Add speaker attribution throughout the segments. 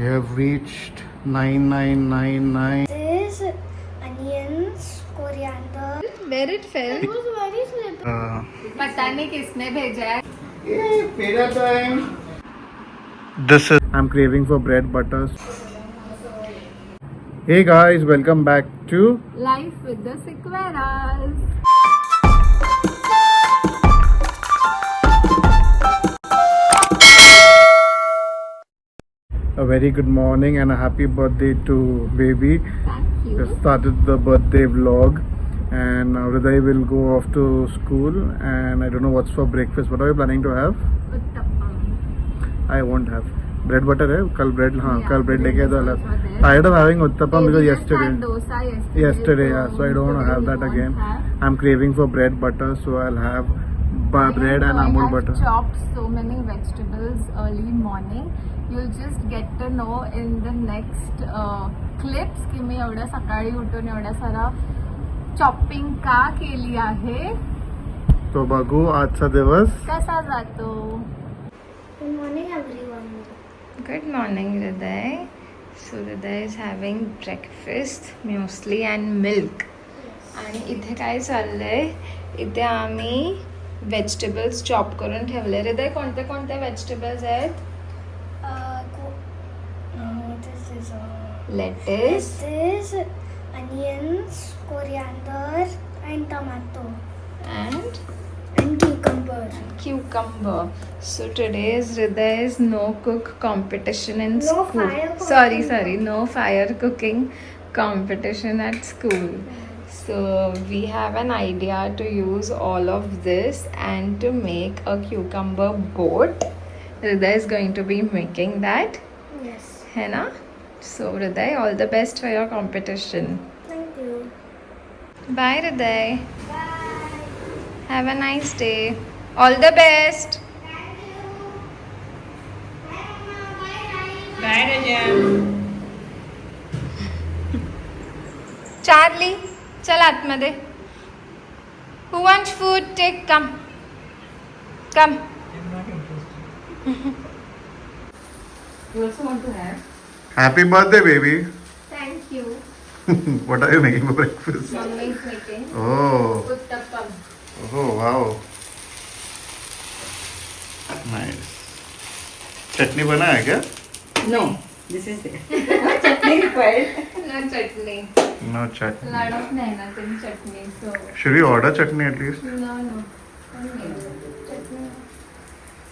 Speaker 1: We have reached 9999.
Speaker 2: This onions, coriander.
Speaker 3: Where it fell?
Speaker 2: It was very slippery.
Speaker 3: पता नहीं किसने भेजा है.
Speaker 1: Yay, peda time. This is. I'm craving for bread butters. Hey guys, welcome back to.
Speaker 3: Life with the Sequeras.
Speaker 1: A very good morning and a happy birthday to baby.
Speaker 3: Thank
Speaker 1: We
Speaker 3: you.
Speaker 1: started the birthday vlog and now Hriday will go off to school and I don't know what's for breakfast. What are you planning to have?
Speaker 3: Uttapam.
Speaker 1: I won't have. Bread butter है कल bread हाँ
Speaker 3: Yeah,
Speaker 1: कल bread लेके तो
Speaker 3: bread was there.
Speaker 1: tired of having uttapam because
Speaker 3: Baby just
Speaker 1: yesterday
Speaker 3: had dosa yesterday.
Speaker 1: yesterday yeah so I don't want to have that
Speaker 3: won't
Speaker 1: again.
Speaker 3: have.
Speaker 1: I'm craving for bread butter so I'll have bread and
Speaker 3: I
Speaker 1: amul
Speaker 3: have
Speaker 1: butter.
Speaker 3: chopped so many vegetables early morning. You'll just get to know in the next clips की मी एवढ्या सकाळी उठून एवढ्या सारा chopping का केली आहे
Speaker 1: तो बघू आजचा दिवस
Speaker 3: कसा जातो.
Speaker 2: Good morning, everyone.
Speaker 3: Good morning, Hriday. So Hriday is having breakfast, muesli and milk. आणि इथे काय चाललंय, इथे आम्ही व्हेजिटेबल्स चॉप करून ठेवले. हृदय कोणते कोणते व्हेजिटेबल्स आहेत?
Speaker 2: This is
Speaker 3: lettuce
Speaker 2: lettuce, onions, coriander, and tomato,
Speaker 3: and
Speaker 2: and cucumber.
Speaker 3: cucumber. So today's Hriday's no cook competition in
Speaker 2: No
Speaker 3: school.
Speaker 2: fire
Speaker 3: Sorry, no fire cooking competition at school. So we have an idea to use all of this and to make a cucumber boat. Hriday is going to be making that,
Speaker 2: Yes.
Speaker 3: है ना? So Hriday, all the best for your competition.
Speaker 2: Thank you.
Speaker 3: Bye Hriday.
Speaker 2: Bye.
Speaker 3: Have a nice day. All the best. Bye Raja. Charlie, चल आतमध्ये. Who wants food? Take, come. Come. You also want to have?
Speaker 1: Happy birthday baby.
Speaker 3: Thank you.
Speaker 1: What are you making for breakfast?
Speaker 3: Mummy is making
Speaker 1: Oh,
Speaker 3: uttapam.
Speaker 1: oh wow. Nice. चटनी बना है क्या?
Speaker 4: No, this is there. Chutney required.
Speaker 3: No chutney.
Speaker 1: No chutney.
Speaker 3: Lot of mehnat in chutney, so
Speaker 1: Should we order chutney at least?
Speaker 3: no. Don't need chutney.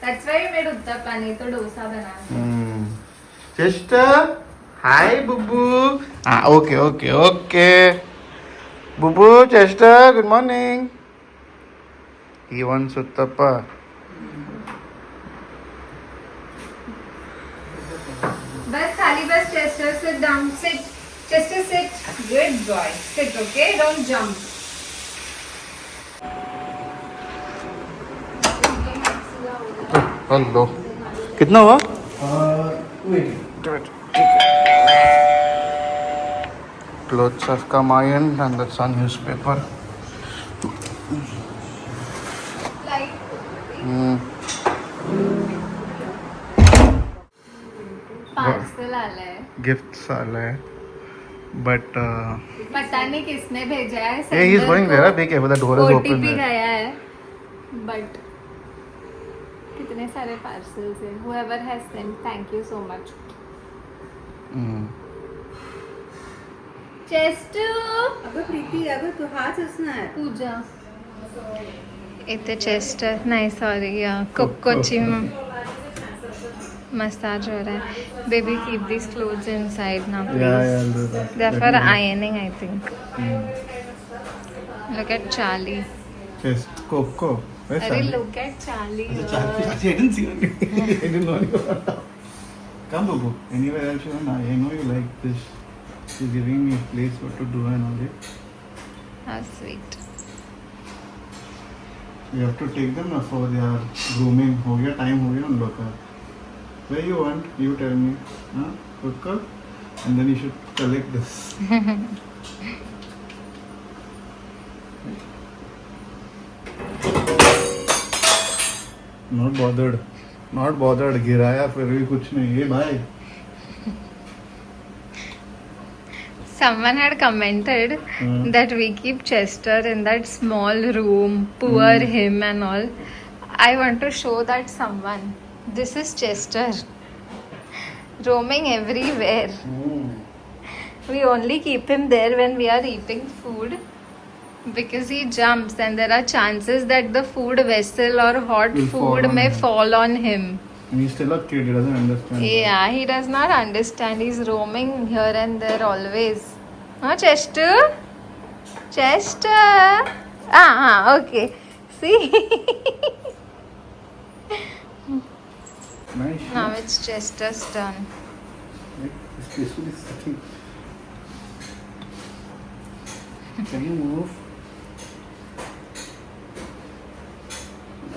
Speaker 3: That's why we made uttapam, nahi to dosa bana.
Speaker 1: Sister, hi Bubu. Ah, okay. Bubu, Chester, good morning. He wants uttappa.
Speaker 3: Bas khali bas Chester, sit down, sit. Chester, sit. Good boy. Sit, okay? Don't jump.
Speaker 1: Hello कितना हुआ? Clothes have come ironed and that's on newspaper.
Speaker 3: Light. Parcel आला है.
Speaker 1: Gifts आला है. But
Speaker 3: पता नहीं किसने भेजा है.
Speaker 1: yeah, he's going there. Be careful, the door is open
Speaker 3: OTP
Speaker 1: there.
Speaker 3: गया है. But कितने सारे पार्सल्स हैं. Whoever has sent, thank you so much. Chester.
Speaker 4: अगं प्रीती, अगं तू हाच असणार.
Speaker 3: पूजा. इथे चेस्टर नाही सॉरी कोकोची मसाज हो रहा है. Baby keep this clothes inside now
Speaker 1: Yeah, I'll do that.
Speaker 3: They are
Speaker 1: Let
Speaker 3: for
Speaker 1: me do-
Speaker 3: ironing I think. Look at Charlie.
Speaker 1: Yes, Coco. Where's
Speaker 3: अरे
Speaker 1: Charlie?
Speaker 3: Look at Charlie.
Speaker 1: Charlie, I didn't see you. I didn't know you were on top. Come, Bubu. Anywhere else you want? I know you like this. You're giving me a place what to do and all that.
Speaker 3: How sweet.
Speaker 1: You have to take them now for their grooming. हो गया time हो गया उन लोग का. Where you want? You tell me. Huh? Coco? And then you should collect this. Not bothered. गिराया फिर भी कुछ नहीं. ये भाई
Speaker 3: Someone had commented that we keep Chester in that small room, poor him and all. I want to show that someone. This is Chester, roaming everywhere. We only keep him there when we are eating food because he jumps and there are chances that the food vessel or hot
Speaker 1: Will fall
Speaker 3: food
Speaker 1: on
Speaker 3: may
Speaker 1: him.
Speaker 3: fall on him.
Speaker 1: And he's still a kid, he doesn't understand.
Speaker 3: Yeah, he does not understand. He's roaming here and there always. Huh, Chester? Chester? Okay. See?
Speaker 1: Nice.
Speaker 3: Now it's Chester's turn.
Speaker 1: It's peacefully sitting. Can you move?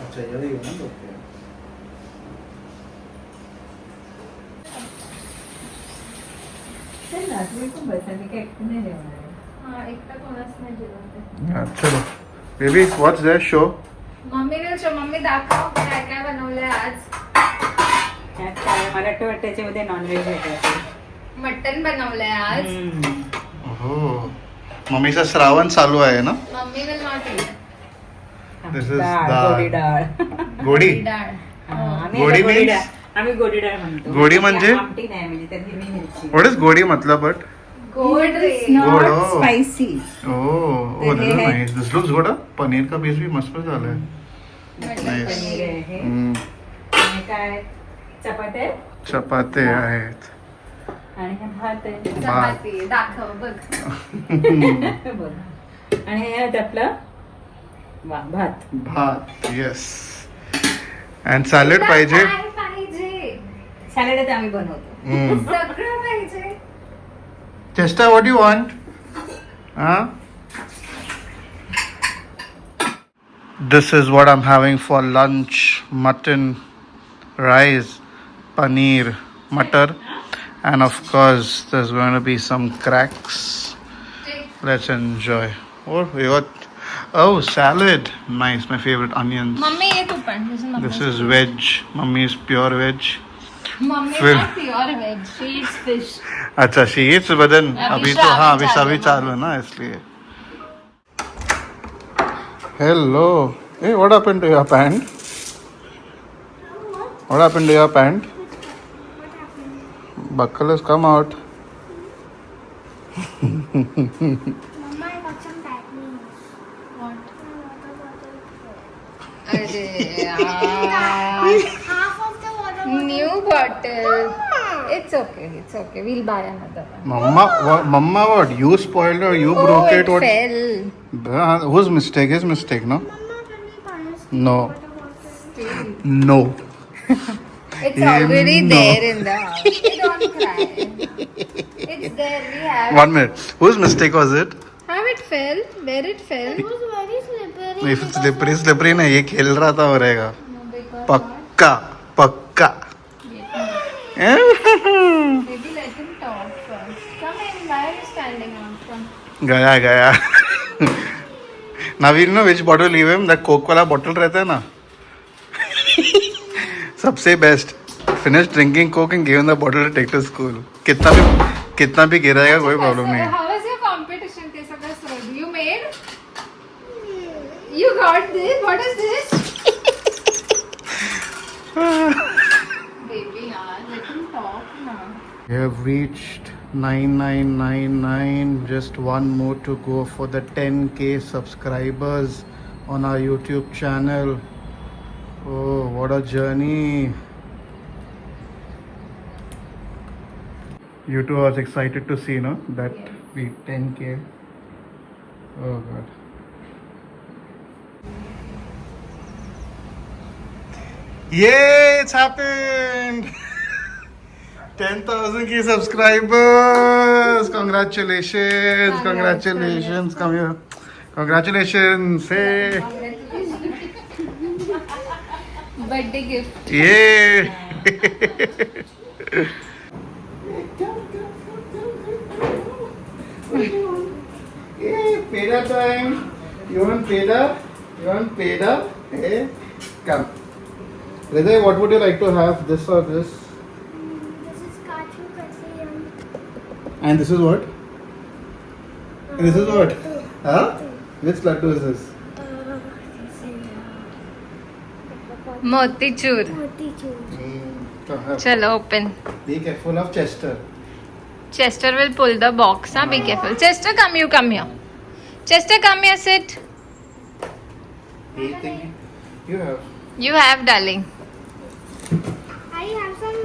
Speaker 1: अच्छा ये ना तो क्या?
Speaker 4: चल ना तुम्ही पण बसा मी काय एकटी नाही जेवणार आहे.
Speaker 3: हाँ, एकटा कोणाच नाही जेवत.
Speaker 1: Yeah, चलो. Baby, what's that show?
Speaker 3: Mummy दाखव काय काय बनवलंय आज.
Speaker 4: त्यात काय मला वाटतं त्याच्यामध्ये नॉनव्हेज भेटायचं.
Speaker 3: मटन बनवलंय आज.
Speaker 1: Oh, मम्मीचा श्रावण चालू आहे ना?
Speaker 3: Mummy will not eat.
Speaker 1: This is
Speaker 4: डाळ,
Speaker 1: डाळ.
Speaker 4: गोडी डाळ.
Speaker 1: गोडी?
Speaker 3: डाळ.
Speaker 4: हा, आम्ही
Speaker 1: गोडी
Speaker 4: आता गोडी
Speaker 1: means?
Speaker 4: डाळ. आम्ही गोडी डाळ म्हणतो.
Speaker 1: गोडी म्हणजे?
Speaker 4: आमटी नाही म्हणजे त्यात हिरवी मिरची.
Speaker 1: What is गोडी मतलब but?
Speaker 3: गोड रे.
Speaker 1: गोड,
Speaker 4: Not
Speaker 1: oh.
Speaker 4: spicy.
Speaker 1: Oh, this is nice. This looks good. Paneer का पीस भी मस्त झाला है. Nice.
Speaker 4: पनीर आहे.
Speaker 1: हम्म.
Speaker 4: आणि काय चपात्या आहेत.
Speaker 1: चपाती आहेत.
Speaker 4: आणि काय भात आहे.
Speaker 3: चपाती दाखव बघ.
Speaker 4: बघ. आणि हे आहे आपलं भात.
Speaker 1: भात, yes. And salad पाहिजे.
Speaker 3: काय पाहिजे?
Speaker 4: सॅलड आम्ही बनवतो.
Speaker 1: हम्म.
Speaker 3: सगळं पाहिजे.
Speaker 1: Chester, what do you want? Huh? This is what I'm having for lunch. Mutton, rice, paneer, matar, and of course there's going to be some cracks. Let's enjoy. Oh, we got salad. Nice, my favorite onions.
Speaker 3: Mummy ये तू पण.
Speaker 1: This is veg. Mummy is pure veg.
Speaker 3: Mummy
Speaker 1: फिर-
Speaker 3: not pure veg. She eats fish.
Speaker 1: अच्छा she eats but then अभी तो हाँ अभी सभी
Speaker 3: चालू
Speaker 1: चालू है ना इसलिए. Hello. Hey, what happened to your pant? What happened to your pant? Buckle has come out.
Speaker 2: Mama, I got some bad news.
Speaker 3: What?
Speaker 2: My water bottle.
Speaker 3: अरे यार.
Speaker 2: Half of the water bottle.
Speaker 3: New bottle. It's okay. We'll buy another one.
Speaker 1: Mama, what? You spoiled or you
Speaker 3: Oh,
Speaker 1: broke
Speaker 3: it
Speaker 1: it? What?
Speaker 3: fell.
Speaker 1: Whose mistake? His mistake, no?
Speaker 2: Mama, can we buy us
Speaker 1: No.
Speaker 2: water bottle?
Speaker 1: No.
Speaker 3: It's already there in the house. Don't cry. It's there. We have.
Speaker 1: 1 minute. Whose mistake was it?
Speaker 3: How it fell? Where it fell?
Speaker 2: It was very slippery.
Speaker 1: If slippery नहीं ये खेल रहा था हो रहेगा.
Speaker 3: No, because
Speaker 1: पक्का.
Speaker 3: maybe let him talk first. Come in. Why are you standing out? Come.
Speaker 1: गया. Naveen, know which bottle leave him? That Coke वाला bottle रहता है ना. सबसे best. Finish drinking Coke and give him the bottle to take to school. कितना भी गिराएगा कोई problem नहीं.
Speaker 3: How was your competition? कैसा कैसा? You made? You got this? What is this? Baby, yaar, let him talk now.
Speaker 1: We have reached 9999. Just one more to go for the 10K subscribers on our YouTube channel. Oh, what a journey. You two was excited to see, no? That we 10K. Oh God. Yay! It's happened. 10,000 key subscribers. Congratulations. Come here. Congratulations. Hey.
Speaker 3: Birthday gift.
Speaker 1: Yay. Yay, peda time. You want peda? Hey, come. Hriday, what would you like to have? This or this?
Speaker 2: This is Kaju Katli.
Speaker 1: And this is what? This is what? Huh? Which laddu is this?
Speaker 3: Motichoor. चलो open.
Speaker 1: Be careful of Chester.
Speaker 3: Chester will pull the box. Huh? Be careful. Chester, come here. Chester, come here, sit.
Speaker 1: He think you have.
Speaker 3: You have, darling.
Speaker 2: I have some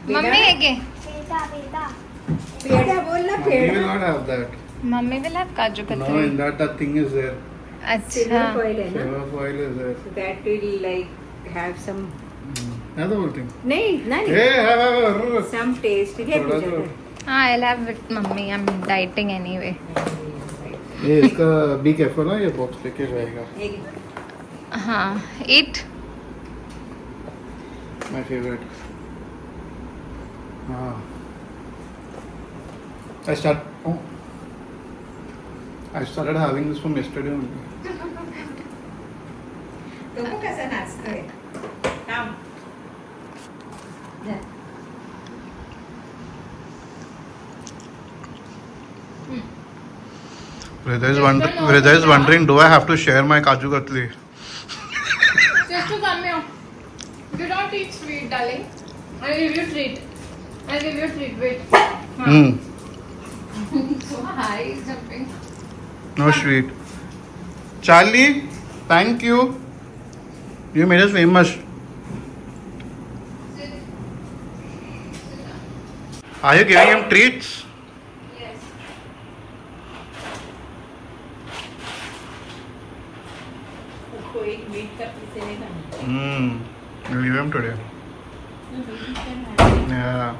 Speaker 3: Mummy again.
Speaker 2: beta.
Speaker 4: पेड़ा बोल ना
Speaker 1: We will
Speaker 4: peda.
Speaker 1: not have that.
Speaker 3: Mummy will have kaju
Speaker 1: No,
Speaker 3: katli.
Speaker 1: in that thing is there.
Speaker 4: Silver
Speaker 3: अच्छा.
Speaker 4: foil है ना.
Speaker 1: Silver foil is there.
Speaker 4: So that will like have some.
Speaker 1: That's the whole thing.
Speaker 4: नहीं नहीं.
Speaker 1: Hey, have.
Speaker 4: Some taste. ये
Speaker 1: थोड़ा
Speaker 4: पूजा
Speaker 1: तो.
Speaker 4: कर.
Speaker 3: हाँ, I'll have it, mummy. I'm dieting anyway.
Speaker 1: ये इसका be careful ना, ये box लेके जाएगा.
Speaker 4: एक
Speaker 3: हाँ, eat.
Speaker 1: My favorite. I started having this from yesterday only.
Speaker 4: तो वो कैसा नाचता है. काम.
Speaker 1: Vrida is wondering, do I have to share my kaju katli?
Speaker 3: Just to come here. You don't eat sweet, darling. I'll give you treat. Wait.
Speaker 1: Hmm.
Speaker 3: So high jumping.
Speaker 1: No sweet. Charlie, thank you. You made us famous. Are you giving him treats?
Speaker 3: Yes.
Speaker 4: उसको एक meet का piece देगा.
Speaker 1: We'll give him today. Yeah.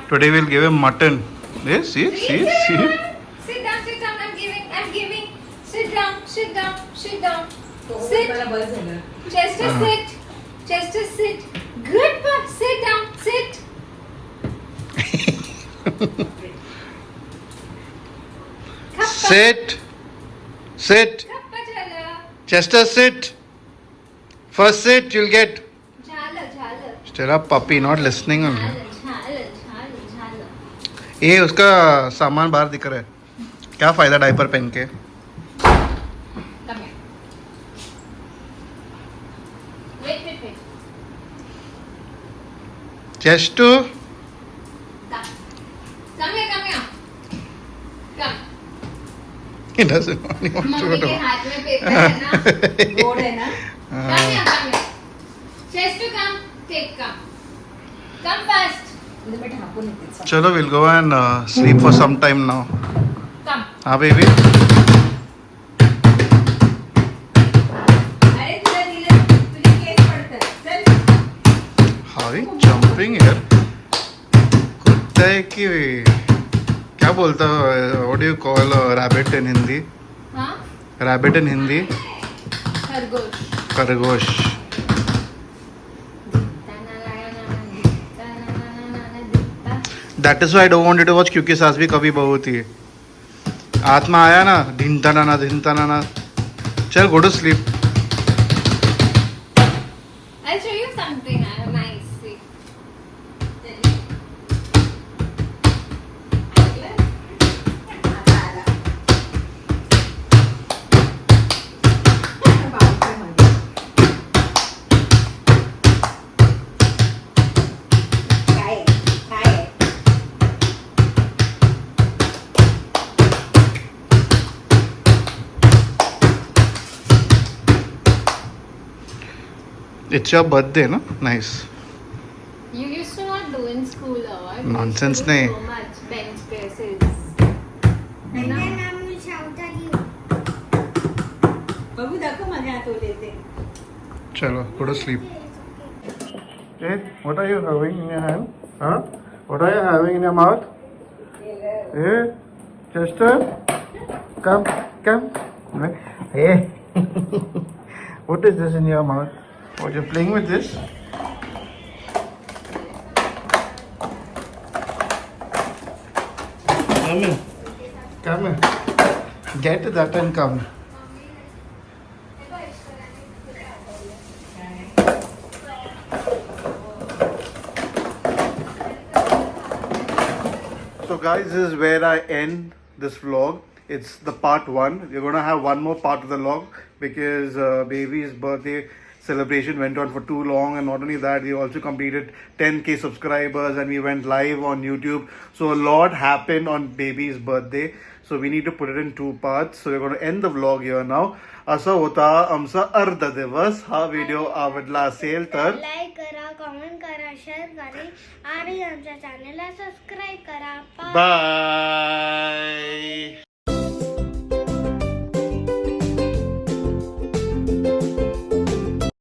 Speaker 1: Today we'll give him mutton. Yes, see.
Speaker 3: Sit down. I'm giving. Sit down.
Speaker 4: तो वो
Speaker 3: Sit.
Speaker 4: वाला बस होगा.
Speaker 3: Chester, sit. Good boy. Sit down. Sit.
Speaker 1: Sit.
Speaker 3: Kappa chala.
Speaker 1: Chester, sit. First sit, you'll get.
Speaker 3: Jhala.
Speaker 1: Still a puppy, not listening only.
Speaker 3: Jhala.
Speaker 1: ये उसका सामान बाहर दिख रहा है. क्या फायदा डायपर पहन के?
Speaker 3: Come here. Wait.
Speaker 1: Chestu.
Speaker 3: Come here. Come.
Speaker 1: He doesn't want to
Speaker 3: mummy
Speaker 1: go.
Speaker 3: के हाथ में पेपर है ना.
Speaker 4: बोर्ड है ना.
Speaker 3: Come here. Chest to come. Come fast.
Speaker 4: इधर बैठा आपको नहीं पीछा.
Speaker 1: Chalo, we'll go and sleep for some time now.
Speaker 3: Come.
Speaker 1: हाँ baby.
Speaker 4: अरे तुझे केस पड़ता है. चल.
Speaker 1: How are you jumping here? कुत्ता है कि क्या बोलता है? What do you call a rabbit in Hindi?
Speaker 3: हाँ?
Speaker 1: Rabbit in Hindi?
Speaker 3: खरगोश.
Speaker 1: खरगोश. That is why I don't want you to watch क्योंकि सास भी कभी बहू थी. आत्मा आया ना ढिंता नाना. चल go to sleep.
Speaker 3: I'll show you something nice. See.
Speaker 1: It's your birthday, no? Nice.
Speaker 3: You used to not do in school, or
Speaker 1: Nonsense
Speaker 3: you used to do
Speaker 1: nahi.
Speaker 3: So much bench presses.
Speaker 2: And then I will shout at you.
Speaker 4: बबू देखो मजा तो लेते.
Speaker 1: Chalo, go to sleep. Hey, what are you having in your hand? Huh? What are you having in your mouth? Hey, Chester, come. Hey, what is this in your mouth? What, you're playing with this? Come in. Get that and come. So guys, this is where I end this vlog. It's the part 1. We're gonna have one more part of the vlog because baby's birthday celebration went on for too long, and not only that, we also completed 10k subscribers and we went live on YouTube. So a lot happened on baby's birthday. So we need to put it in 2 parts. So we're gonna end the vlog here now. असा होता आमचा अर्ध दिवस. हा video आवडला असेल तर
Speaker 2: like करा, कमेंट करा, शेअर करा आणि आमच्या चॅनलला सबस्क्राईब करा.
Speaker 1: बाय.